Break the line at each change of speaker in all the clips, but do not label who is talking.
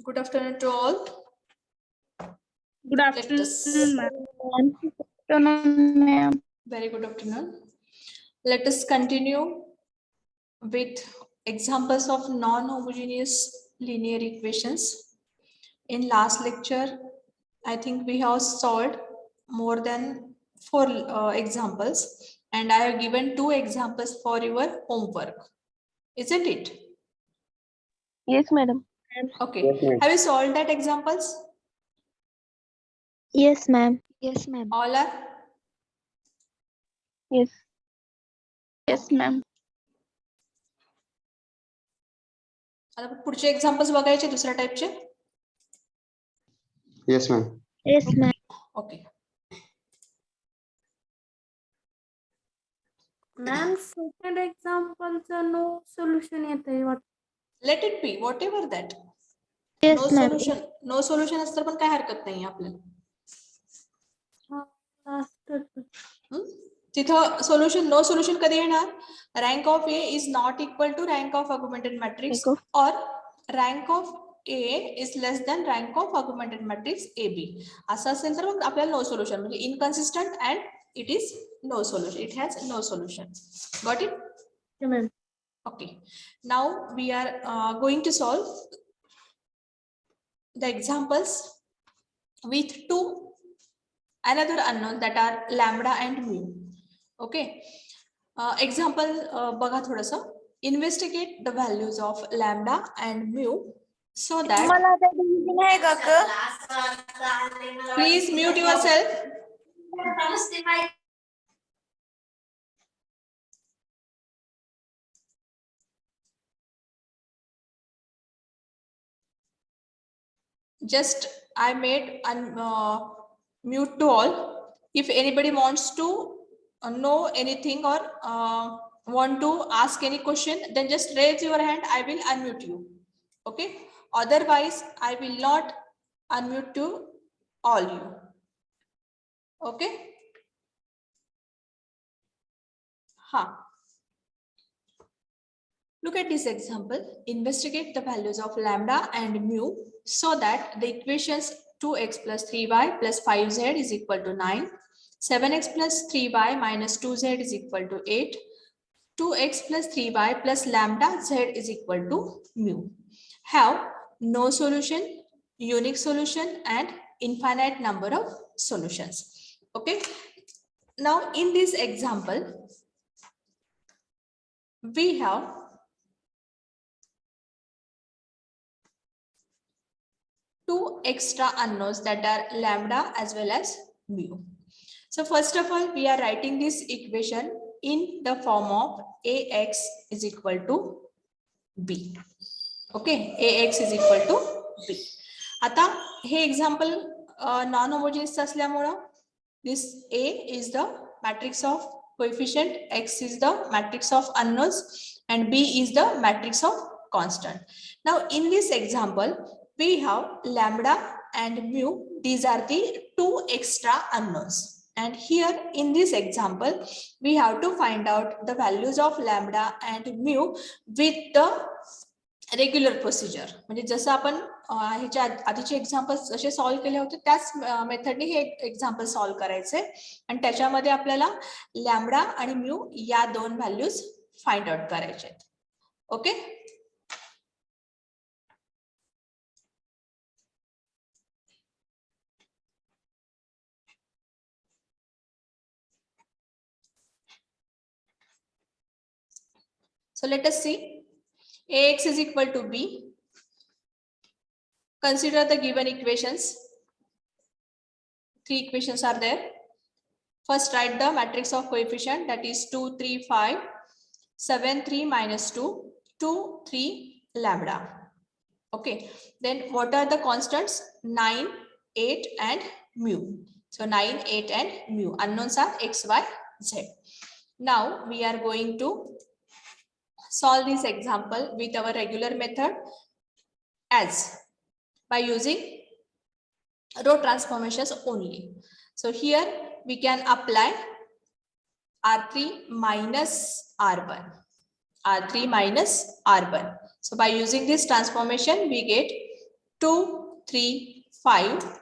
Good afternoon to all.
Good
Let us
afternoon, ma'am. Good afternoon, ma'am.
very good afternoon. Let us continue with examples of non-homogeneous linear equations. In last lecture, I think we have solved more than 4 examples, and I have given 2 examples for your homework. Isn't it?
Yes, madam.
Okay.
Yes, ma'am.
Have you solved that examples?
Yes, ma'am. Yes, ma'am.
All are?
Yes. Yes, ma'am.
आता पुढचे examples बघायचे दुसऱ्या टाइपचे.
Yes, ma'am.
Yes, ma'am.
Okay.
Ma'am, second example no solution येते वाटतं.
Let it be whatever that.
Yes,
No
ma'am.
solution. No solution असतं पण काय हरकत नाही आपल्याला. तिथं सोल्युशन नो सोल्युशन कधी येणार? Rank of A is not equal to rank of augmented matrix और rank of A is less than rank of augmented matrix A B. असं असेल तर मग आपल्याला नो सोल्युशन म्हणजे inconsistent and it is no solution. It has no solution. Got it?
Ma'am.
Okay. Now we are going to solve the examples with another unknown that are lambda and mu. Okay. Example बघा थोडंसं. Investigate the values of lambda and mu so that. Please mute yourself. Just I made mute to all. If anybody wants to know anything or want to ask any question, then just raise your hand. I will unmute you. Okay. Otherwise, I will not unmute to all you. Okay. Look at this example. Investigate the values of lambda and mu so that the equations 2x plus 3y plus 5z is equal to 9, 7x plus 3y minus 2z is equal to 8, 2x plus 3y plus lambda z is equal to mu. Have no solution, unique solution, and infinite number of solutions. Okay. Now in this example, we have two extra unknowns that are lambda as well as mu. So first of all, we are writing this equation in the form of ax is equal to b. Okay, ax is equal to b. आता हे example non-homogeneous असल्यामुळं this A is the matrix of coefficient, X is the matrix of unknowns, and B is the matrix of constant. Now in this example, we have lambda and mu. These are the two extra unknowns. And here in this example, we have to find out the values of lambda and mu with the regular procedure. म्हणजे जसं आपण ह्याच्या आधीचे examples जसे solve केले होते त्याच मेथडने हे example solve करायचे आणि त्याच्यामध्ये आपल्याला लॅम्बडा आणि म्यू या दोन व्हॅल्यूज फाइंड आउट करायचे. Okay. So let us see. Ax is equal to b. Consider the given equations. 3 equations are there. First, write the matrix of coefficient, that is 2, 3, 5, 7, 3 minus 2, 2, 3 lambda. Okay. Then what are the constants? 9, 8 and mu. So 9, 8 and mu. Unknowns are x, y, z. Now we are going to solve this example with our regular method as by using row transformations only. So here we can apply R3 minus R1. R3 minus R1. So by using this transformation, we get 2, 3, 5.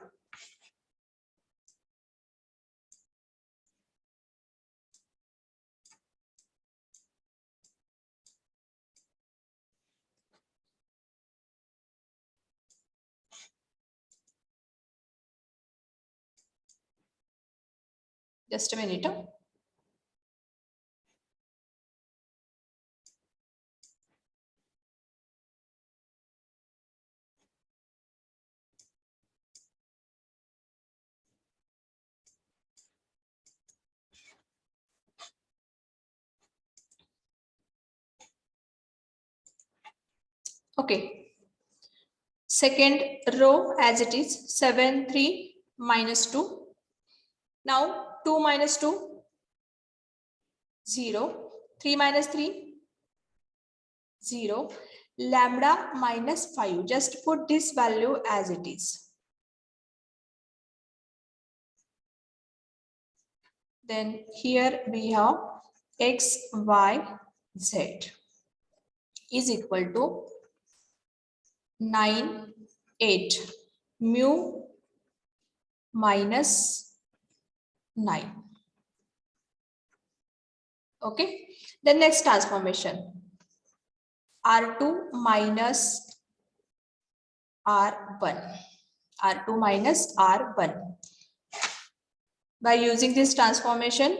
Just a minute. Okay. Second row as it is 7, 3, minus 2. Now 2 minus 2, 0. 3 minus 3, 0. Lambda minus 5. Just put this value as it is. Then here we have x, y, z is equal to 9, 8. Mu minus 9. Okay. The next transformation. R2 minus R1. R2 minus R1. By using this transformation,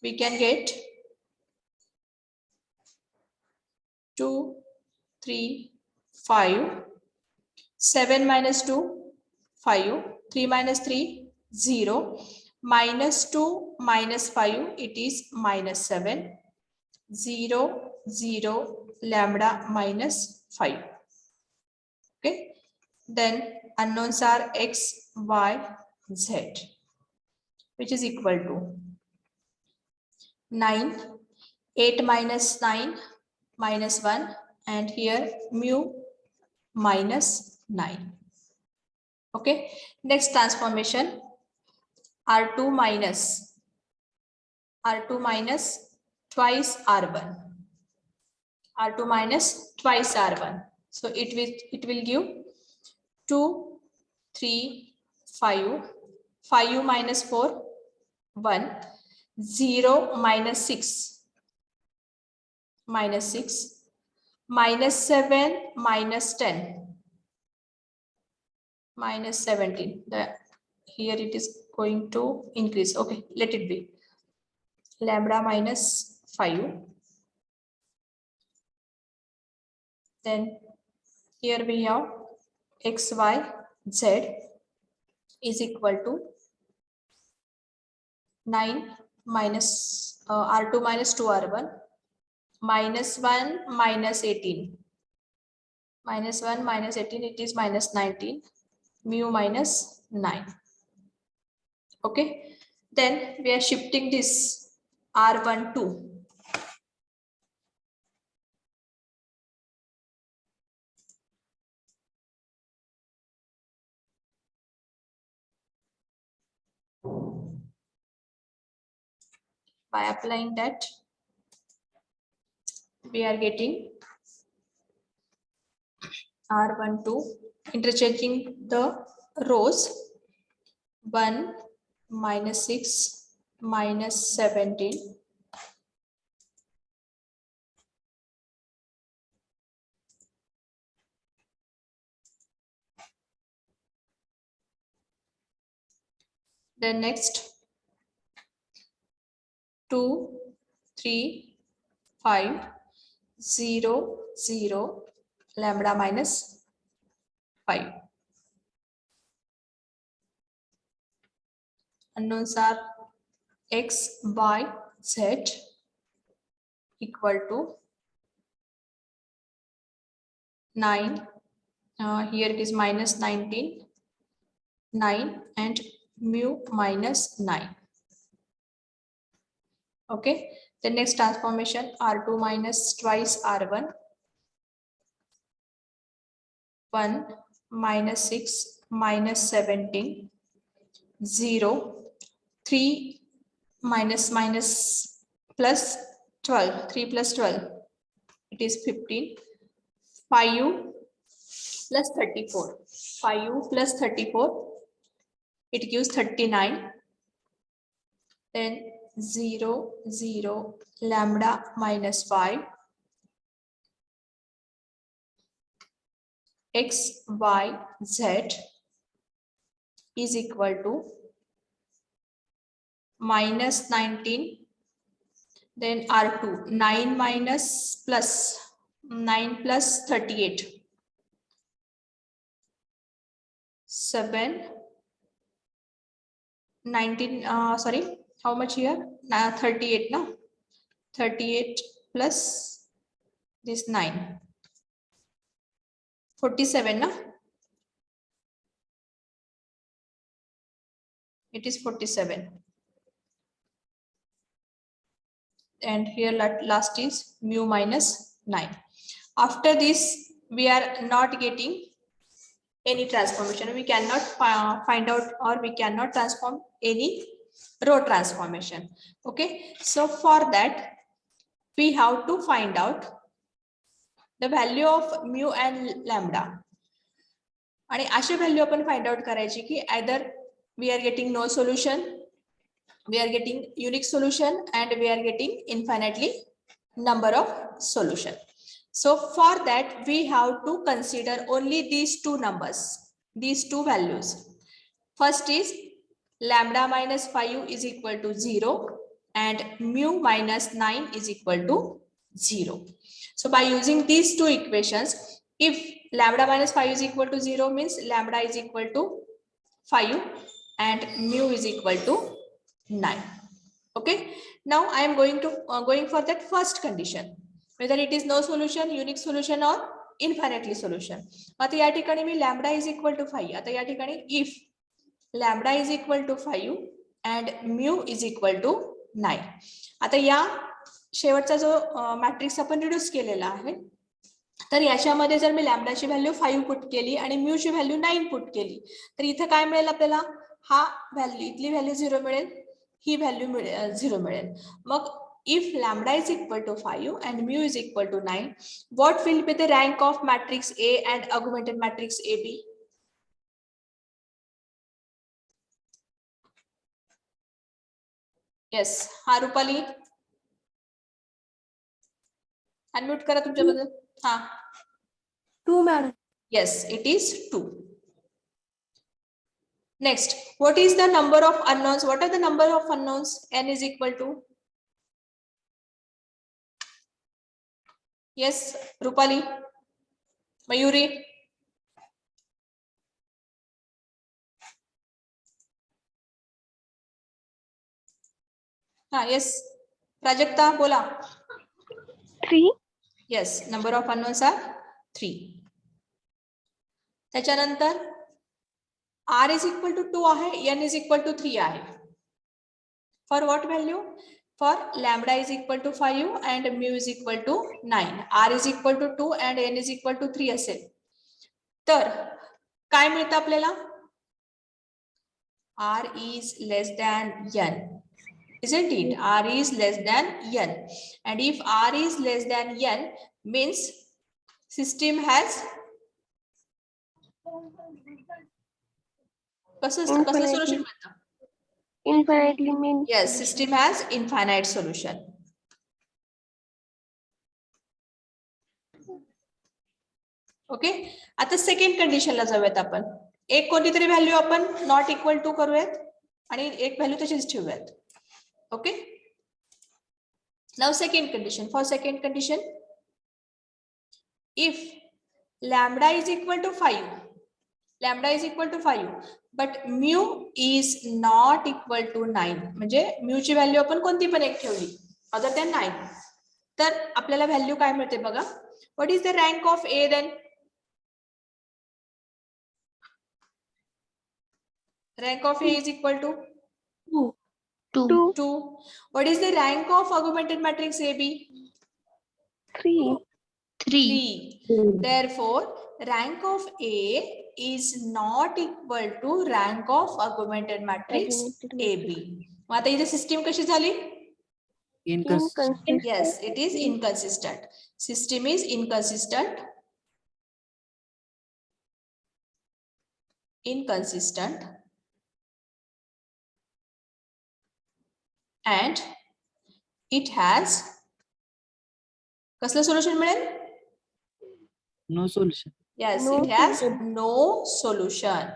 we can get 2, 3, 5. 7 minus 2, 5. 3 minus 3, 0. Minus 2 minus 5, it is minus 7. 0, 0, lambda minus 5. Okay. Then unknowns are x, y, z, which is equal to 9, 8 minus 9, minus 1, and here mu minus 9. Okay. Next transformation, R2 minus twice R1. R2 minus twice R1. So it will give 2, 3, 5. 5 minus 4, 1. 0 minus 6. Minus 6. Minus 7 minus 10. Minus 17. Here it is going to increase. Okay, let it be. Lambda minus 5. Then here we have x, y, z is equal to 9 minus R2 minus 2 R1 minus 1 minus 18. Minus 1 minus 18, it is minus 19. Mu minus 9. Okay. Then we are shifting this R1 2. By applying that, we are getting R12, interchanging the rows. 1 minus 6 minus 17. Then next 2, 3, 5, 0, 0, lambda minus 5. Unknowns are x, y, z equal to 9. Here it is minus 19, 9, and mu minus 9. Okay. The next transformation, R2 minus twice R1. 1 minus 6 minus 17. 0. 3 minus plus 12. 3 plus 12. it is 15. 5u plus 34. 5u plus 34, it gives 39. Then 0, 0, lambda minus 5. X, Y, Z is equal to minus 19. Then R2, 9 minus plus 9 plus 38. 7, 19, sorry, how much here? 38, no? 38 plus this 9. 47, no? It is 47. And here last is mu minus 9. After this, we are not getting any transformation. We cannot find out, or we cannot transform any row transformation. Okay, so for that we have to find out the value of mu and lambda. आणि अशी value आपण find out करायची की either we are getting no solution, we are getting unique solution, and we are getting infinitely number of solution. So for that we have to consider only these two numbers, these two values. First is lambda minus 5u is equal to 0 and mu minus 9 is equal to 0. So by using these two equations, if lambda minus 5 is equal to 0 means lambda is equal to 5 and mu is equal to 9. Okay, now I am going for that first condition, whether it is no solution, unique solution or infinitely solution. आता या ठिकाणी मी lambda is equal to 5. आता या ठिकाणी if lambda is equal to 5 and mu is equal to 9. आता या शेवटचा जो मॅट्रिक्स आपण रिड्यूस केलेला आहे, तर याच्यामध्ये जर मी लॅम्बडाची व्हॅल्यू 5 पुट केली आणि म्यू ची व्हॅल्यू 9 पुट केली, तर इथे काय मिळेल आपल्याला? हा व्हॅल्यू, इथली व्हॅल्यू 0 मिळेल, ही व्हॅल्यू 0 मिळेल. मग if lambda is equal to 5 and mu is equal to 9, what will be the rank of matrix A and augmented matrix AB? Yes, हा रुपाली अनम्यूट करा तुमच्याबद्दल. हा
2 madam.
Yes, it is 2. Next, what is the number of unknowns? What are the number of unknowns? N is equal to. Yes, Rupali, Mayuri. Yes, Prajakta, bola.
3.
Yes, number of unknowns are 3. त्याच्यानंतर R is equal to 2 आहे, N is equal to 3 आहे. For what value? For lambda is equal to 5 and mu is equal to 9. R is equal to 2 and N is equal to 3 असेल. तर काय मिळतं आपल्याला? R is less than N. Isn't it? R is less than N. And if R is less than N means system has कसं solution मिळतं?
Infinitely means.
Yes, system has infinite solution. Okay, आता second कंडिशनला जाऊयात आपण. एक कोणतीतरी value आपण not equal to करूयात आणि एक व्हॅल्यू तशीच ठेवूयात. Okay, now second condition. For second condition, if lambda is equal to 5, lambda is equal to 5 but mu is not equal to 9, म्हणजे म्यू ची व्हॅल्यू आपण कोणती पण एक ठेवली अदर दॅन 9, तर आपल्याला व्हॅल्यू काय मिळते बघा. What is the rank of A then? Rank of A is equal to 2. What is the rank of augmented matrix AB? 3. Therefore, rank of A is not equal to rank of augmented matrix AB. मग आता इथे system कशी झाली?
Inconsistent.
Yes, it is inconsistent. System is inconsistent. Inconsistent. And it has कसलं solution मिळेल?
No solution.
Yes,
No
it has
solution.
no solution.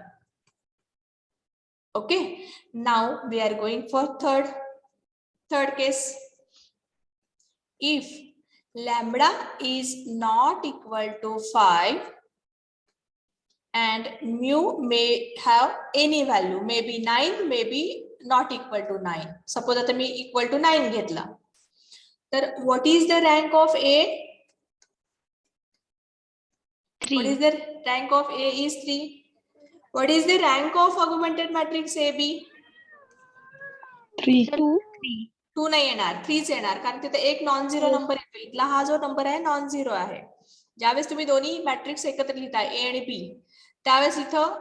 Okay, now we are going for third case. If lambda is not equal to 5 and mu may have any value, maybe 9, maybe not equal to 9. Suppose that me equal to 9 घेतला. तर what is the rank of A? What is
3.
the rank of A is 3. What is the rank of augmented matrix AB?
3. 2.
2 नाही येणार, 3च येणार, कारण तिथे एक non zero number येतो. इथला हा जो नंबर आहे नॉन झिरो आहे. ज्यावेळेस तुम्ही दोन्ही मॅट्रिक्स एकत्र लिहिताय A आणि B, त्यावेळेस इथं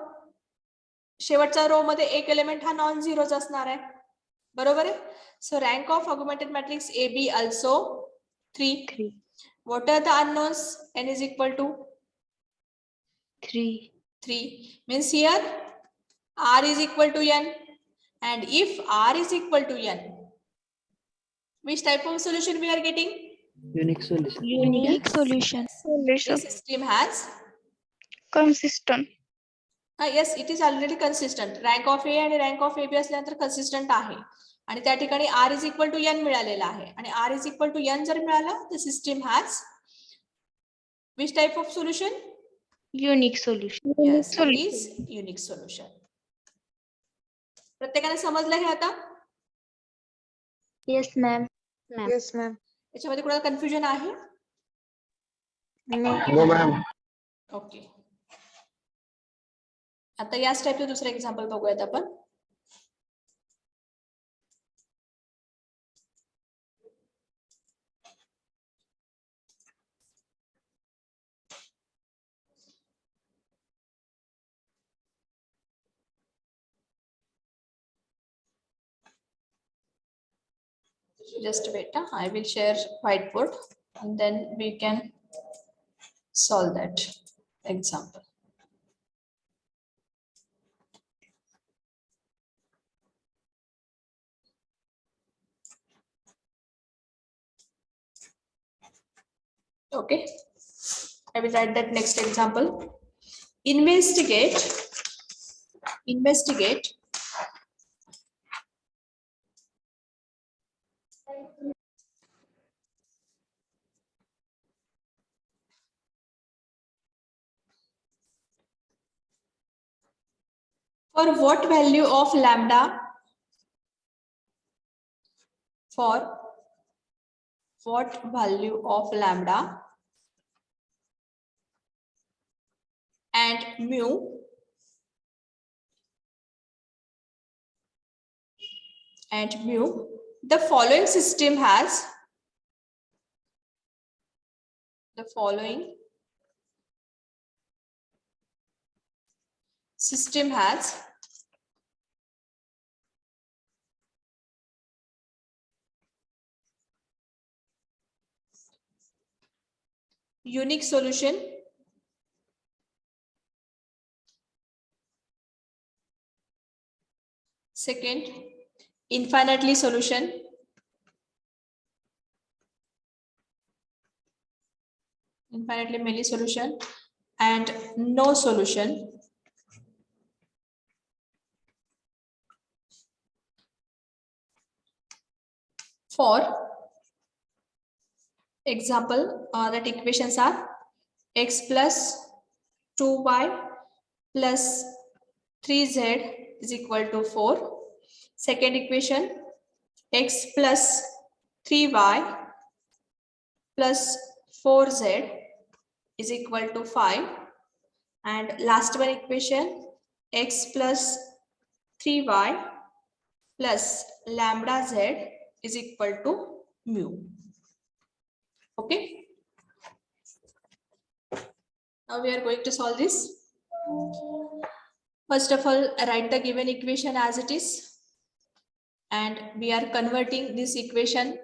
शेवटच्या रो मध्ये एक एलिमेंट हा नॉन झिरोच असणार आहे. बरोबर आहे. So rank of augmented matrix AB also 3.
3.
What are the unknowns? N is equal to
3.
3. Means here R is equal to N. And if R is equal to N, which type of solution we are getting?
Unique solution.
Unique solution.
The system has
Consistent.
yes, it is already consistent. Rank of A and rank of AB असल्यानंतर consistent आहे. आणि त्या ठिकाणी R is equal to N मिळालेला आहे. आणि R is equal to N जर मिळाला, the system has which type of solution?
Unique solution.
Yes, it is unique solution. प्रत्येकाने समजलं हे आता?
Yes, ma'am.
Yes, ma'am.
याच्यामध्ये कुणाला कन्फ्युजन आहे?
No, ma'am.
ओके. आता याच टाइपचं दुसरं एक्झाम्पल बघूयात आपण. Just wait, I will share whiteboard and then we can solve that example. Okay, I will write that next example. Investigate for what value of lambda, for what value of lambda and mu the following system has unique solution, second, infinitely solution, infinitely many solution, and no solution. For example, that equations are x plus 2y plus 3z is equal to 4. Second equation, x plus 3y plus 4z is equal to 5. And last one equation, x plus 3y plus lambda z is equal to mu. Okay. Now we are going to solve this. First of all, write the given equation as it is. And we are converting this equation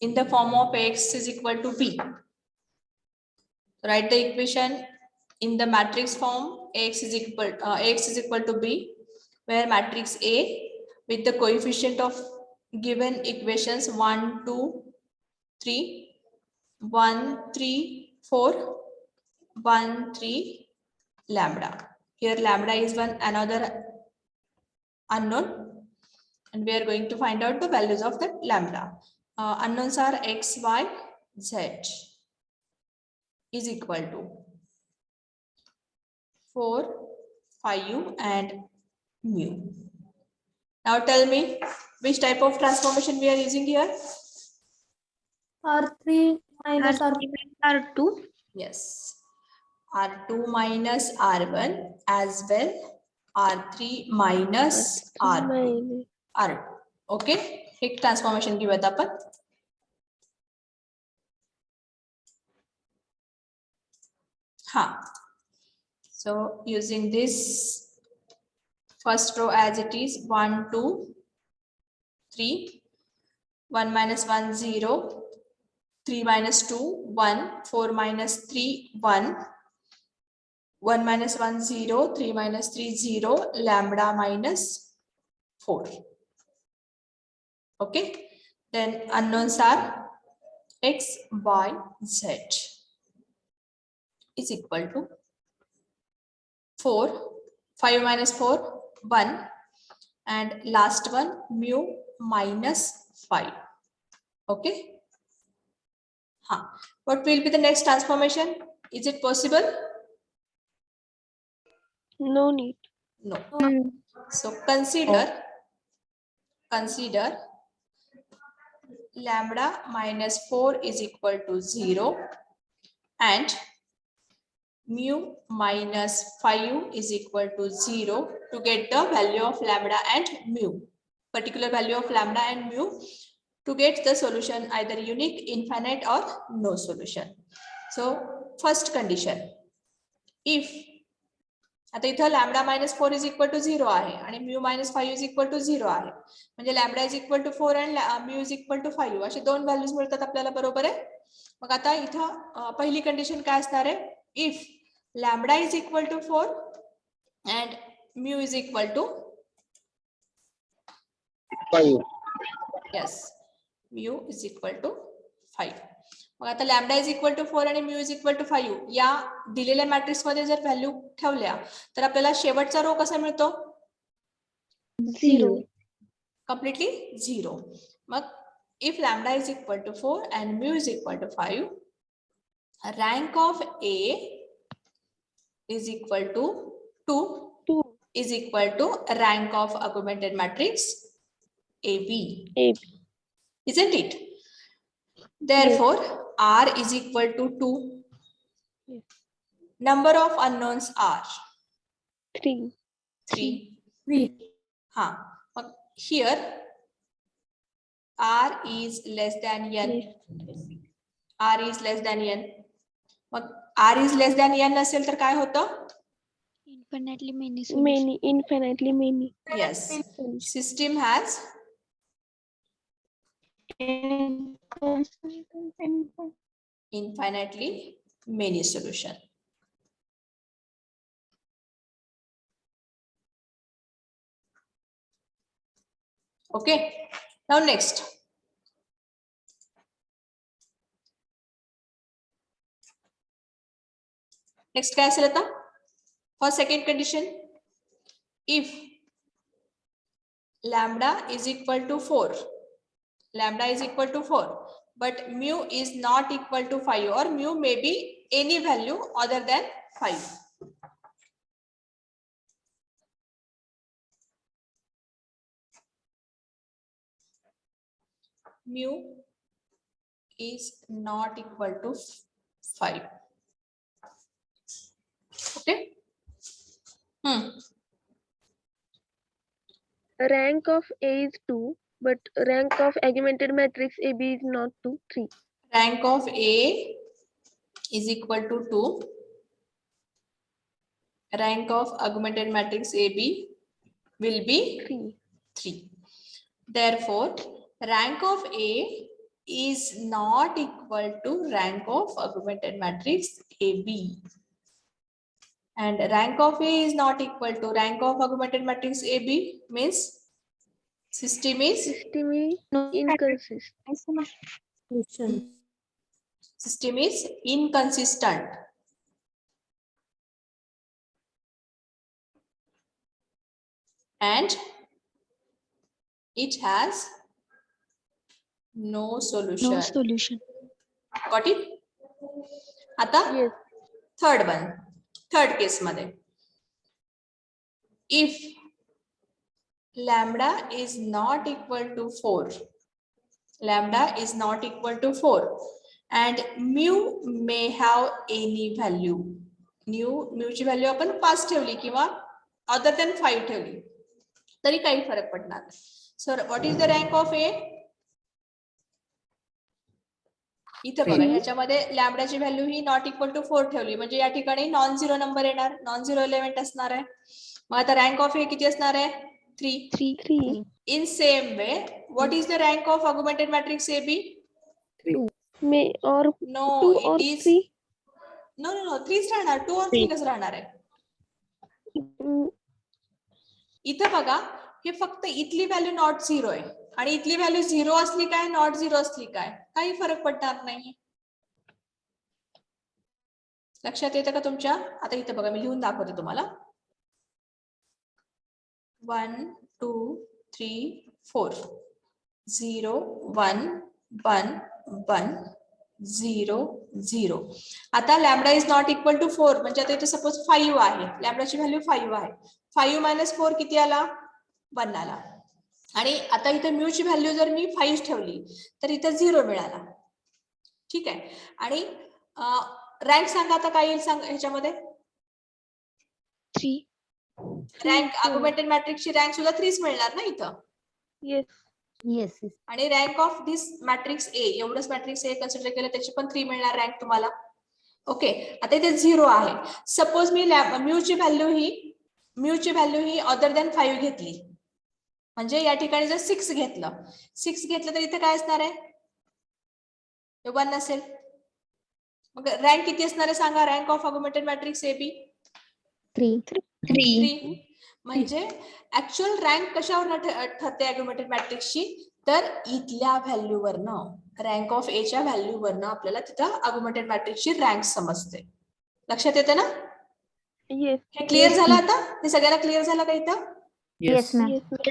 in the form of Ax is equal to B. Write the equation in the matrix form. Ax is equal to B, where matrix A with the coefficient of given equations 1, 2, 3, 1, 3, 4, 1, 3, lambda. Here lambda is another unknown, and we are going to find out the values of that lambda. Unknowns are x, y, z is equal to 4, 5 and mu. Now tell me which type of transformation we are using here.
R3 minus R4.
R2.
Yes, R2 minus R1 as well R3 minus R2. Okay, एक transformation घेऊयात आपण. So using this first row as it is 1, 2, 3, 1 minus 1, 0, 3 minus 2, 1, 4 minus 3, 1, 1 minus 1, 0, 3 minus 3, 0, lambda minus 4. Okay, then unknowns are x, y, z is equal to 4, 5 minus 4, 1, and last one mu minus 5. Okay. What will be the next transformation? Is it possible?
No need.
No. So consider lambda minus 4 is equal to 0 and mu minus 5 is equal to 0 to get the value of lambda and mu, particular value of lambda and mu, to get the solution either unique, infinite or no solution. So first condition, if आता इथं lambda minus 4 is equal to 0 आहे आणि mu minus 5 is equal to 0 आहे, म्हणजे lambda is equal to 4 आणि mu is equal to 5 असे दोन values मिळतात आपल्याला, बरोबर आहे. मग आता इथं पहिली कंडिशन काय असणार आहे, if lambda is equal to 4 and mu is equal to
5.
Yes, mu is equal to 5. मग आता लॅम्बडा इज इक्वल टू 4 आणि म्यू इज इक्वल टू 5 या दिलेल्या मॅट्रिक्स मध्ये जर व्हॅल्यू ठेवल्या तर आपल्याला शेवटचा रो कसा मिळतो,
0.
कम्प्लिटली 0. मग if lambda is equal to 4 and mu is equal to 5, rank of A is equal to 2 is equal to rank of augmented matrix AB. Isn't it? Therefore, R is equal to 2. Number of unknowns are 3. Here, R is less than N. R is less than N. R is less than N असेल तर काय होतं?
Infinitely many.
Infinitely many.
Yes. System has infinitely many solution. Okay. Now next. Next काय असेल आता? For second condition, if lambda is equal to 4, but mu is not equal to 5, or mu may be any value other than 5. Mu is not equal to 5. Okay.
Rank of A is 2, but rank of augmented matrix AB is not 2, 3.
Rank of A is equal to 2. Rank of augmented matrix AB will be 3. Therefore, rank of A is not equal to rank of augmented matrix AB. And rank of A is not equal to rank of augmented matrix AB means system is
Inconsistent.
inconsistent. And it has no solution.
No solution.
Got it? आता
Yes.
third case मध्ये. If lambda is not equal to 4, lambda is not equal to 4 and mu may have any value. mu ची value आपण 5 ठेवली किंवा other than 5 ठेवली तरी काही फरक पडणार नाही. So what is the rank of A? इथे बघा याच्यामध्ये लॅम्बडाची व्हॅल्यू ही नॉट इक्वल टू 4 ठेवली म्हणजे या ठिकाणी नॉन झिरो नंबर येणार, नॉन झिरो एलिमेंट असणार आहे. मग आता रँक ऑफ ए किती असणार आहे? 3.
3.
In same way, what is the rank of augmented matrix AB?
May or
No,
2 or
it is
3.
no 3 च राहणार, 2 or 3 कसं राहणार आहे? इथं बघा हे फक्त इथली व्हॅल्यू नॉट झिरो आहे आणि इथली व्हॅल्यू झिरो असली काय नॉट झिरो असली काय काही फरक पडणार नाही. लक्षात येतं का तुमच्या? आता इथं बघा मी लिहून दाखवते तुम्हाला. 1 2 3 4 0 1 1 1 0 0. आता lambda is not equal to 4 म्हणजे आता इथे सपोज 5 आहे, लॅम्बडाची व्हॅल्यू 5 आहे. 5 मायनस 4 किती आला? 1 आला. आणि आता इथे म्यू ची व्हॅल्यू जर मी 5 ठेवली तर इथे 0 मिळाला. ठीक आहे. आणि रँक सांगा आता काय येईल सांग ह्याच्यामध्ये?
3.
रँक आर्ग्युमेंटेड मॅट्रिक्सची रँक सुद्धा 3 मिळणार ना इथं.
Yes.
आणि रँक ऑफ दिस मॅट्रिक्स ए, एवढंच मॅट्रिक्स ए कन्सिडर केलं त्याची पण 3 मिळणार रँक तुम्हाला. ओके. आता इथे 0 आहे. सपोज मी म्यू ची व्हॅल्यू ही अदर दॅन 5 घेतली म्हणजे या ठिकाणी जर 6 घेतलं तर इथे काय असणार आहे? 1 नसेल. मग रँक किती असणार आहे सांगा? Rank of augmented matrix A B 3. म्हणजे ऍक्च्युअल रँक कशावर ठरते आर्ग्युमेंटेड मॅट्रिक्सची? तर इथल्या व्हॅल्यूवरनं, रँक ऑफ ए च्या व्हॅल्यूवरनं आपल्याला तिथं आर्ग्युमेंटेड मॅट्रिक्सची रँक समजते. लक्षात येते ना?
Yes.
हे क्लिअर झालं आता? हे सगळ्याला क्लिअर झालं का इथं?
Yes.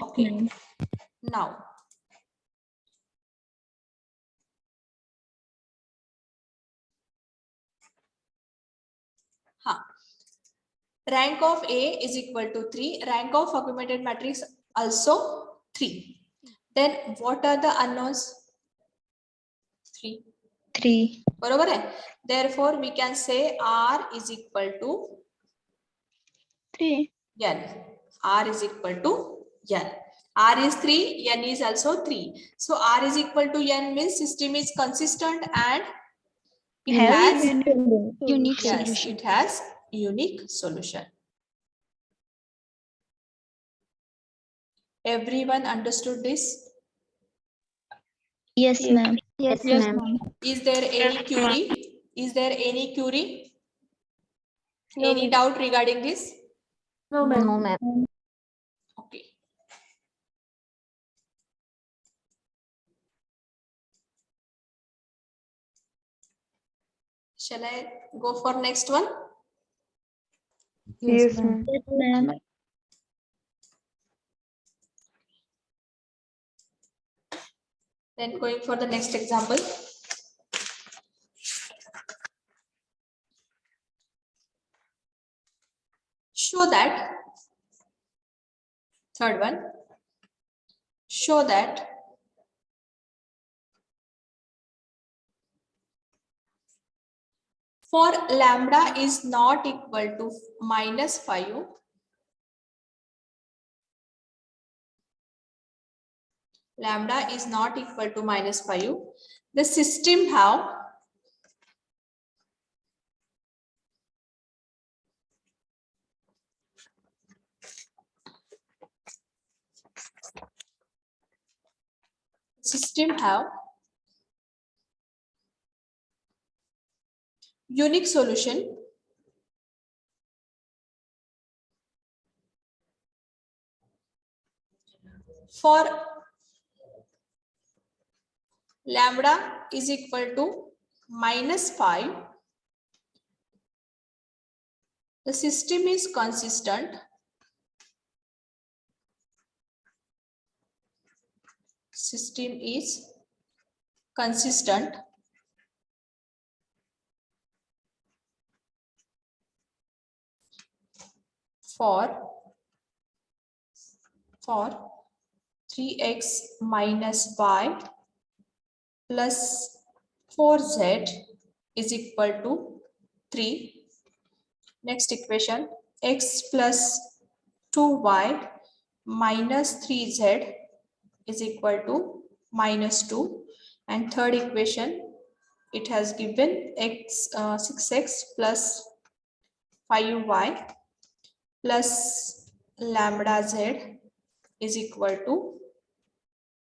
ओके. नाव हा, rank of A is equal to 3, rank of augmented matrix also 3. Then what are the unknowns? 3. बरोबर आहे. Therefore we can say R is equal to
3.
N. R is equal to N. R is 3, N is also 3. So R is equal to N means system is consistent and it has
Unique
yes,
solution.
it has unique solution. Everyone understood this?
Yes, ma'am.
Yes, ma'am.
Is there any query? Is there any query?
No,
Any doubt regarding this?
No, ma'am.
Okay. Shall I go for next one?
Yes, ma'am.
Yes, ma'am.
Then going for the next example. Show that, third one, show that for lambda is not equal to -5, lambda is not equal to -5, the system have unique solution for lambda is equal to -5. The system is consistent. System is consistent for 3x minus y plus 4z is equal to 3. Next equation, x plus 2y minus 3z is equal to -2. And third equation, it has given 6x plus 5y plus lambda z is equal to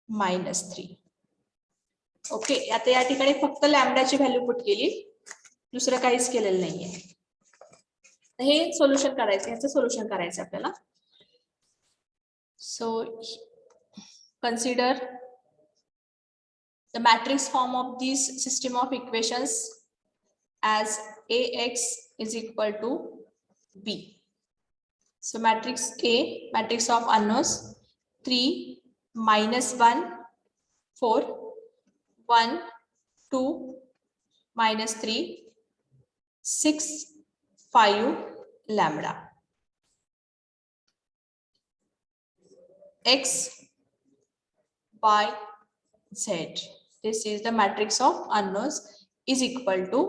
-3. Okay, आता या ठिकाणी फक्त लॅम्बडाची value put केली, दुसरं काहीच केलेलं नाहीये. हे solution करायचं, ह्याचं सोल्युशन करायचं आपल्याला. सो consider the matrix form of this system of equations as ax is equal to b. So matrix A, matrix of unknowns, 3 minus 1 4 1 2 minus 3 6 5 lambda. X by z, this is the matrix of unknowns, is equal to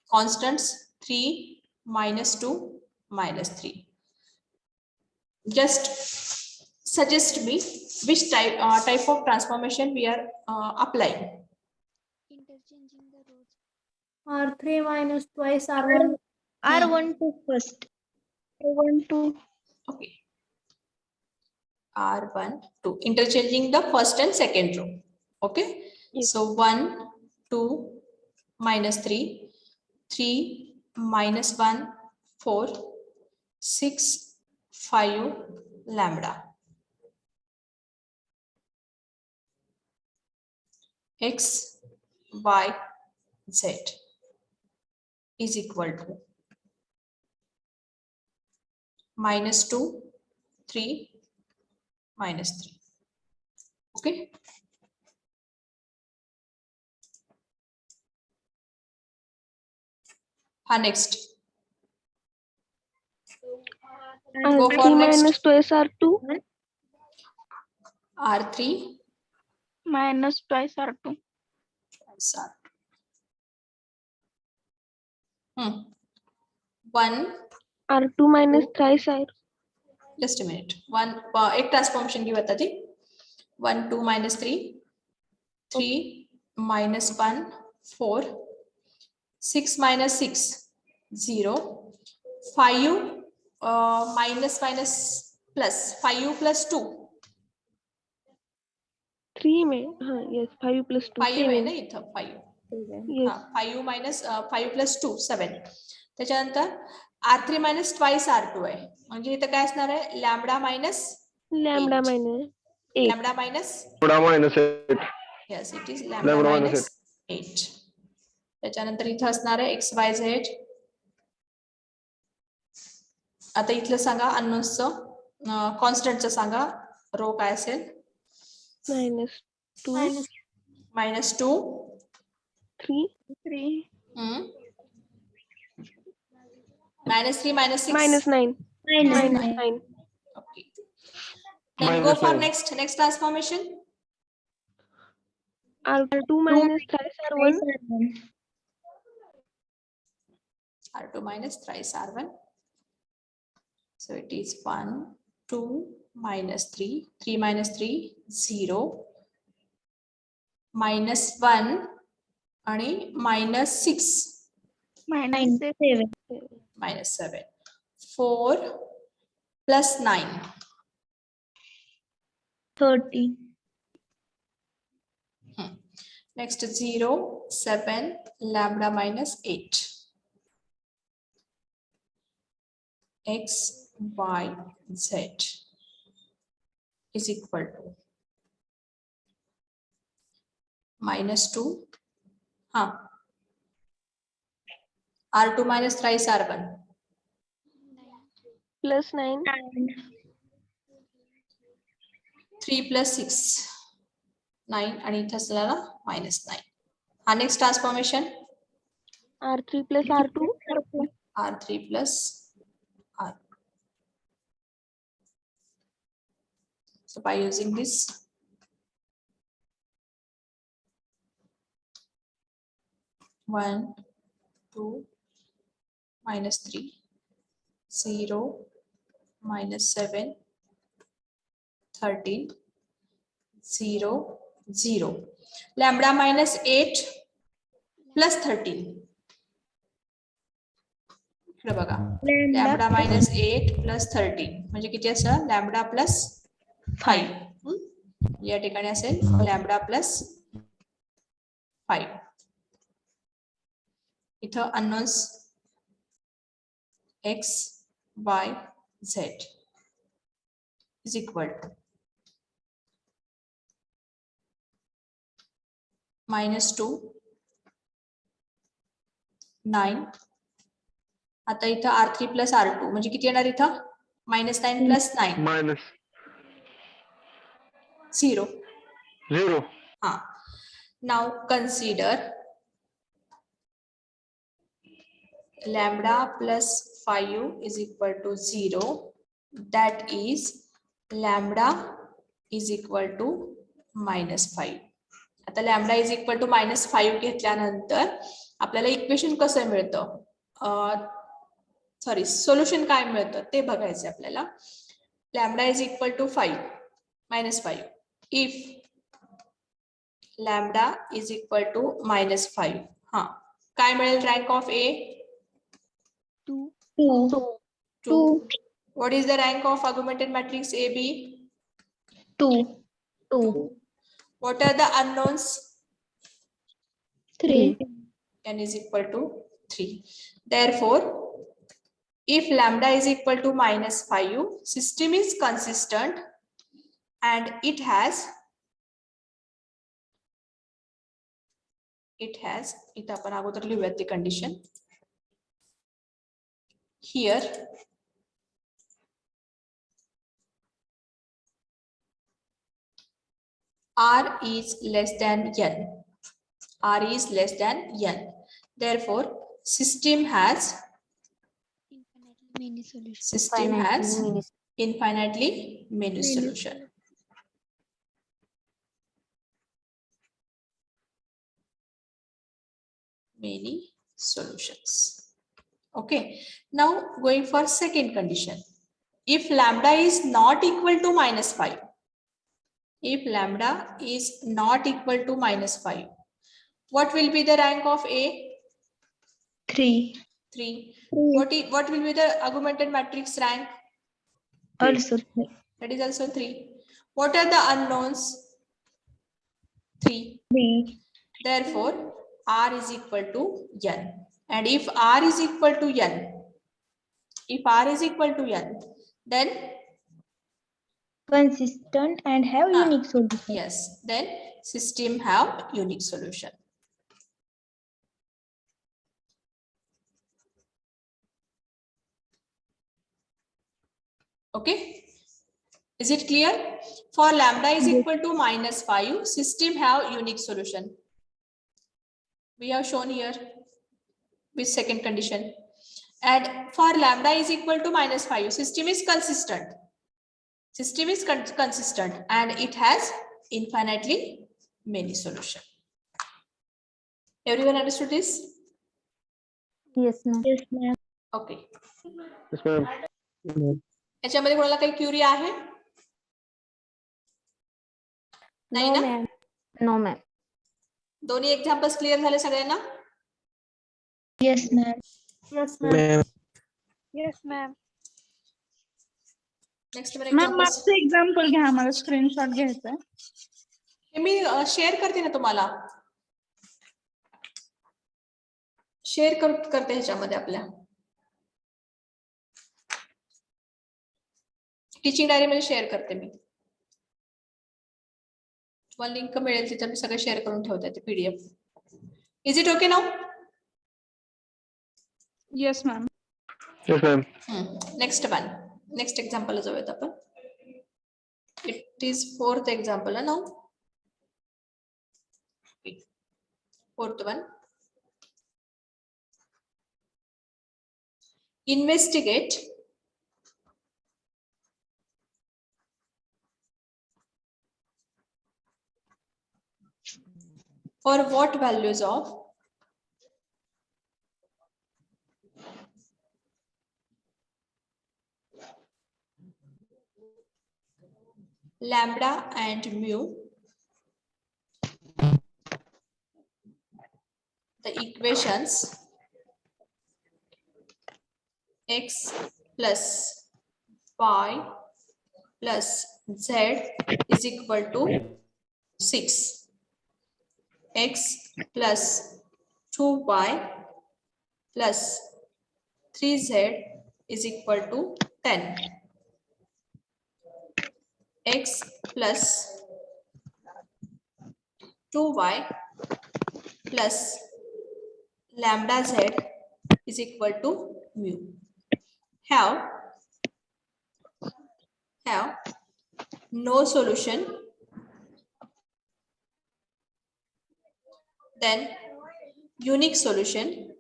constants 3 minus 2 minus 3. Just suggest me which type of transformation we are applying.
Interchanging the rows.
R3 minus twice R1.
R12 first.
R12.
Okay. R1 2, interchanging the first and second row. Okay.
Yes.
So 1 2 minus 3 3 minus 1 4 6 5 lambda. X y z is equal to -2 3 minus 3. Okay. Next. Go for
R3
next.
minus twice R2.
R3
Minus twice R2.
plus R2. 1
R2 minus thrice R.
just a minute. 1 एक transformation की बता दी. 1 2 minus 3 3 minus 1 4 6 minus 6 0 5 minus plus 5 plus 2
3 में हाँ yes 5 plus 2
5 आहे ना इथं 5
yes
5 minus 5 plus 2 7. त्याच्यानंतर R3 minus twice R2 आहे, म्हणजे इथं काय असणार आहे, lambda minus
lambda
Eight.
minus 8
lambda minus
minus 8.
yes it is lambda
Lambda
minus
minus
8. त्याच्यानंतर इथं असणार आहे XYZ. आता इथलं सांगा अननोन्सचं कॉन्स्टंटचं सांगा, रो काय असेल,
minus 2
-2
3
-3 -6
minus 9 minus 9
okay. Then go
Minus
for
9.
next transformation.
R2 minus thrice R1
R2 minus thrice R1. So it is 1 2 minus 3 3 minus 3 0 -1 आणि -6 -7 4 plus 9
13.
Next 0, 7, lambda minus 8. X, Y, Z is equal to -2. R2 minus thrice R1.
+9.
3 plus 6. 9 आणि इथं असलेला -9. हा next transformation
R3 plus R2.
R3 plus R. So by using this, -1, 2, -3, 0, -7, 13, 0, 0. Lambda minus 8 plus 13. इकडे बघा. Lambda minus 8 plus 13 म्हणजे किती असं lambda plus 5. या ठिकाणी असेल लॅम्बडा प्लस 5. इथं unknowns x, y, z is equal to -2, 9. आता इथं R3 प्लस R2 म्हणजे किती येणार इथं -9 प्लस 9
Minus
0.
0.
हा. Now consider lambda plus 5 is equal to 0. That is lambda is equal to -5. आता लॅम्बडा इज इक्वल टू -5 घेतल्यानंतर आपल्याला इक्वेशन कसं मिळतं सॉरी सोल्युशन काय मिळतं ते बघायचं आपल्याला. Lambda is equal to -5 if lambda is equal to -5 हा काय मिळेल rank of A 2. What is the rank of augmented matrix AB?
2.
What are the unknowns?
3.
N is equal to 3. Therefore, if lambda is equal to -5, system is consistent and it has इथं आपण अगोदर लिहूयात ती condition. Here R is less than N. R is less than N. Therefore, system has infinitely many solution. Many solutions. Okay. Now going for second condition. If lambda is not equal to -5. If lambda is not equal to -5, what will be the rank of A?
3.
3. What will be the augmented matrix rank?
Also 3.
That is also 3. What are the unknowns? 3.
3.
Therefore, R is equal to N. And if R is equal to N, then
Consistent and have unique solution.
yes, then system have unique solution. Okay, is it clear? For lambda is equal to -5, system have unique solution. We have shown here with second condition. And for lambda is equal to -5, system is consistent. System is consistent and it has infinitely many solution. Everyone understood this?
Yes, ma'am.
Yes, ma'am.
Okay.
Yes, ma'am.
याच्यामध्ये कोणाला काही Curie आहे? नाही
No,
ना?
ma'am. No, ma'am.
दोन्ही examples clear झाले सगळ्यांना?
Yes, ma'am.
Yes, ma'am.
Yes, ma'am.
Next one
ma'am
example
मागचं एक्झाम्पल घ्या, आम्हाला स्क्रीनशॉट घ्यायचा आहे.
हे मी शेअर करते ना तुम्हाला. शेअर करते ह्याच्यामध्ये आपल्या टीचिंग डायरी मध्ये शेअर करते मी. तुम्हाला लिंक मिळेल तिथे मी सगळं शेअर करून ठेवते ते PDF. Is it okay now?
Yes ma'am.
Yes, ma'am.
Next one, next example जाऊयात आपण. It is fourth example now. Fourth one. Investigate for what values of lambda and mu the equations x plus y plus z is equal to 6. X plus 2y plus 3z is equal to 10. X plus 2y plus lambda z is equal to mu. Have no solution, then unique solution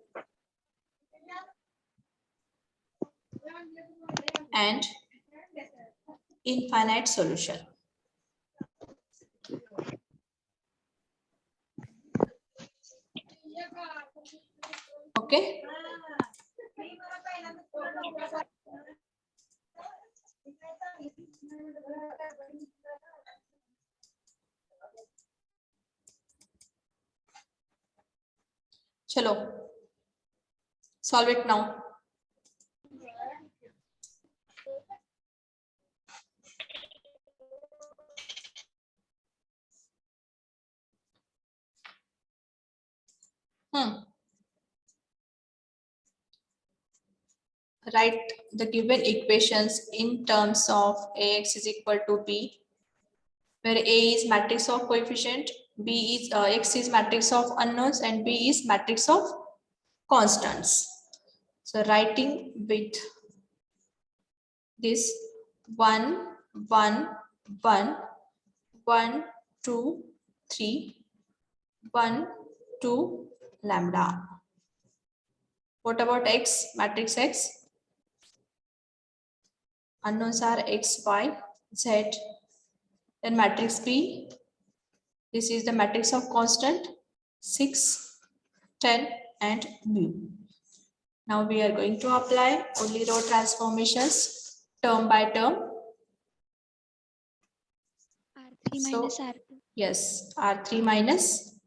and infinite solution. Okay. Chalo, solve it now. Write the given equations in terms of Ax is equal to B, where A is matrix of coefficient, B is X is matrix of unknowns, and B is matrix of constants. So writing with this 1, 1, 1, 1, 2, 3, 1, 2, lambda. What about X, matrix X? Unknowns are X, Y, Z. Then matrix B, this is the matrix of constant 6, 10 and mu. Now we are going to apply only row transformations term by term.
R3
So,
minus R2.
yes, R3 minus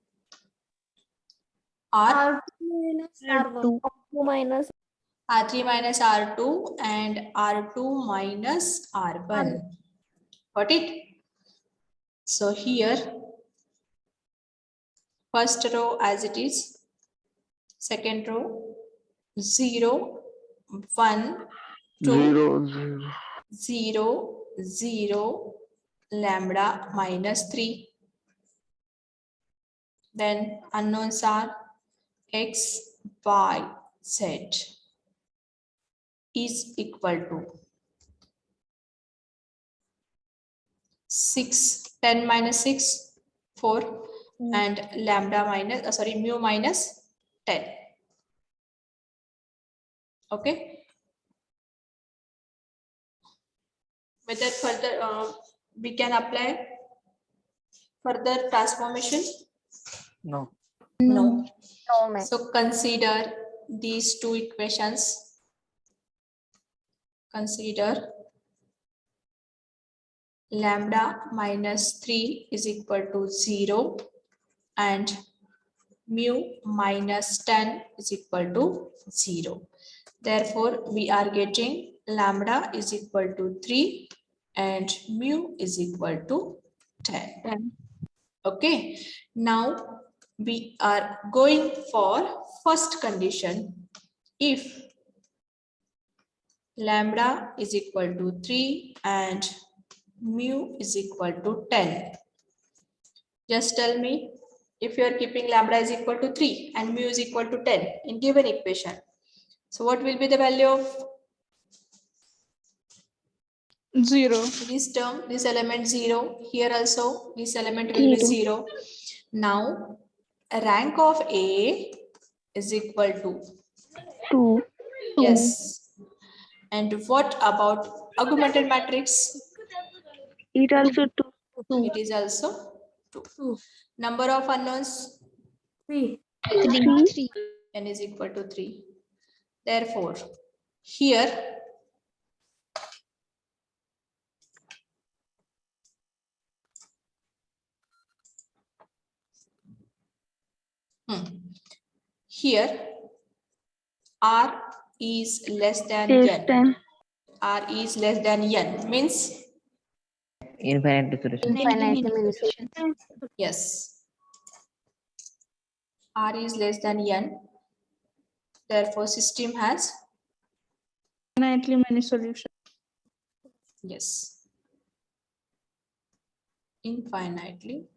R,
R2 minus
R3 minus R2 and R2 minus R1. Got it? So here, first row as it is, second row 0, 1, 2, 0, 0, lambda minus 3. Then unknowns are X, Y, Z is equal to 6, 10 minus 6, 4 and lambda minus, mu minus 10. Okay. With that further, we can apply further transformation.
No.
No. So consider these two equations. Consider lambda minus 3 is equal to 0 and mu minus 10 is equal to 0. Therefore, we are getting lambda is equal to 3 and mu is equal to 10. Okay. Now we are going for first condition. If lambda is equal to 3 and mu is equal to 10. Just tell me if you are keeping lambda is equal to 3 and mu is equal to 10 in given equation. So what will be the value of
0.
this term, this element 0? Here also this element will be 0. Now rank of A is equal to
2.
yes. And what about augmented matrix?
It also 2.
It is also 2. Number of unknowns,
3.
3.
n is equal to 3. Therefore, here here r is less than n. R is less than n means
Infinite solution.
yes. R is less than n. Therefore, system has
Infinitely many solutions.
yes. Infinitely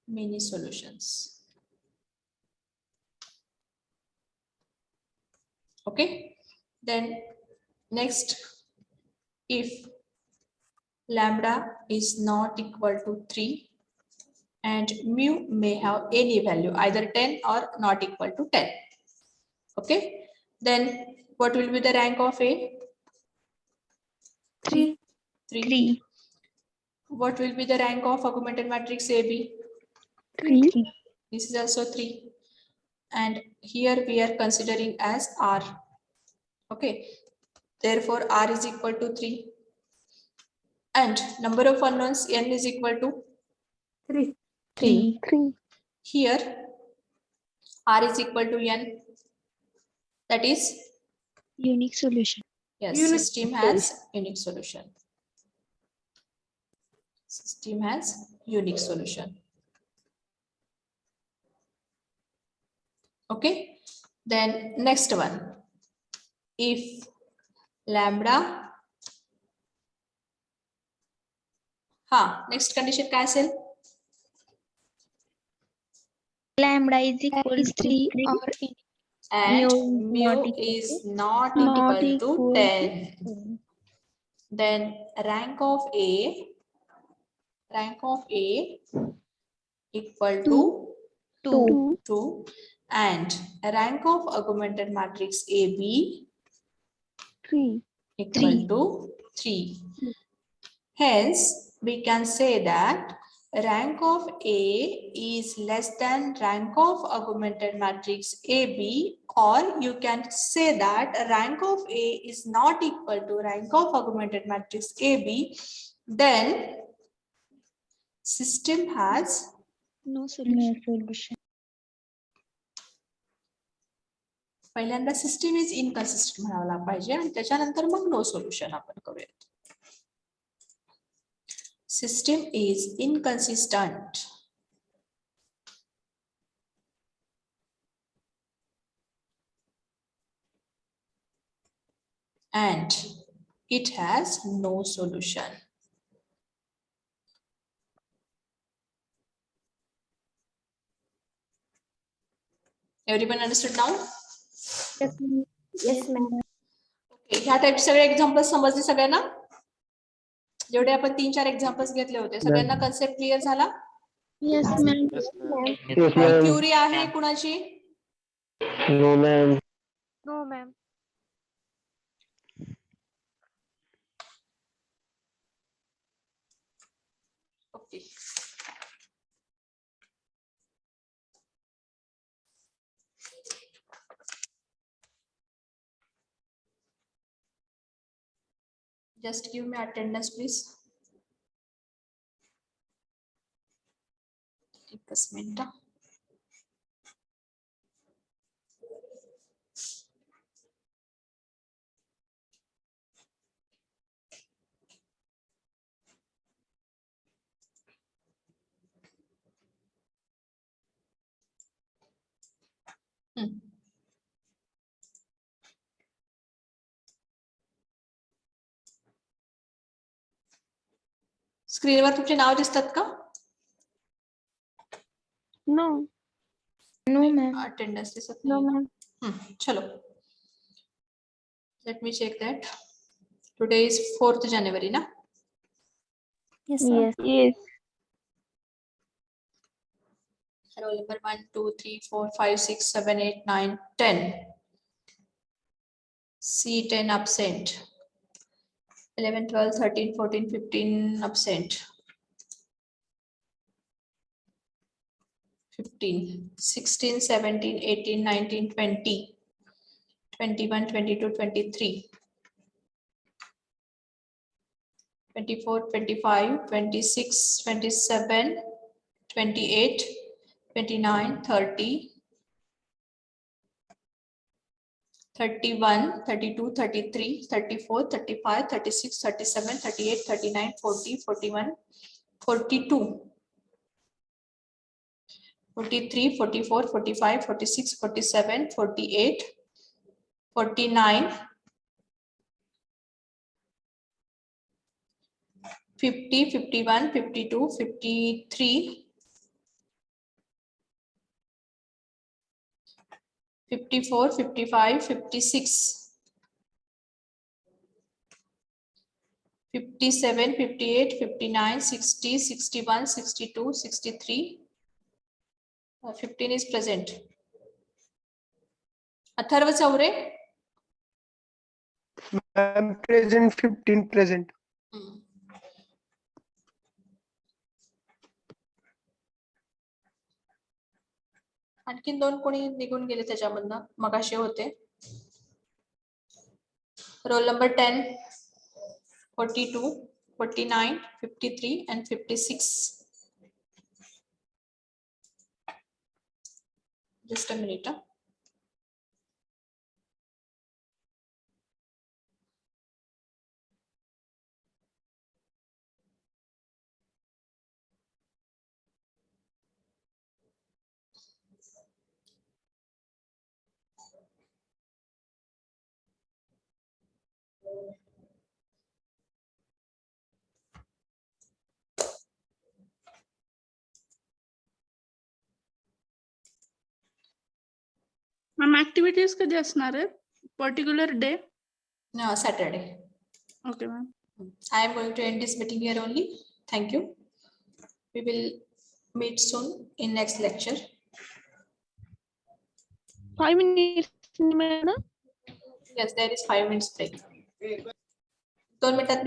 many solutions. Okay. Then next, if lambda is not equal to 3 and mu may have any value either 10 or not equal to 10. Okay. Then what will be the rank of A?
3.
3. What will be the rank of augmented matrix AB?
3.
This is also 3. And here we are considering as R. Okay. Therefore, R is equal to 3. And number of unknowns, n is equal to
3.
3.
here R is equal to n. That is
Unique solution.
yes,
Unique
system has unique solution. System has unique solution. Okay. Then next one. If lambda next condition काय असेल?
Lambda is equal to 3 or
And
mu
mu is not equal to 10. Then rank of A equal to 2 and rank of augmented matrix AB
3.
equal to 3. Hence, we can say that rank of A is less than rank of augmented matrix AB, or you can say that rank of A is not equal to rank of augmented matrix AB. Then system has
no solution.
पहिल्यांदा system is इनकन्सिस्टंट म्हणायला पाहिजे आणि त्याच्यानंतर मग no solution आपण करूयात. System is inconsistent. And it has no solution. Everyone understood now?
Yes, ma'am.
Okay, ह्या type सगळे examples समजले सगळ्यांना? जेवढे आपण 3-4 एक्झाम्पल्स घेतले होते सगळ्यांना कन्सेप्ट क्लिअर झाला?
Yes, ma'am.
काही क्युरी आहे कुणाची?
No, ma'am.
Okay. Just give me attendance, please. एकच मिनिट. स्क्रीनवर तुमचे नाव दिसतात का?
No.
No, ma'am.
अटेंडन्स दिसत
No,
नाही.
ma'am.
चलो. Let me check that. Today is 4th January, na?
Yes, sir.
Yes.
Yes.
Roll number 1, 2, 3, 4, 5, 6, 7, 8, 9, 10. C10 absent. 11, 12, 13, 14, 15 absent. 15, 16, 17, 18, 19, 20, 21, 22, 23, 24, 25, 26, 27, 28, 29, 30, 31, 32, 33, 34, 35, 36, 37, 38, 39, 40, 41, 42. 43, 44, 45, 46, 47, 48, 49, 50, 51, 52, 53, 54, 55, 56, 57, 58, 59, 60, 61, 62, 63. 15 is present. Atharva Chaure.
I'm present, 15 present.
आणखीन 2 कोणी निघून गेले त्याच्यामधनं मगाशी होते. Roll number 10, 42, 49, 53 and 56. Just a minute.
Ma'am activities कधी असणार आहे? Particular day?
No, Saturday.
Okay ma'am.
I am going to end this meeting here only. Thank you. We will meet soon in next lecture.
5 minutes, madam.
Yes, there is 5 minutes break. 2 मिनिटात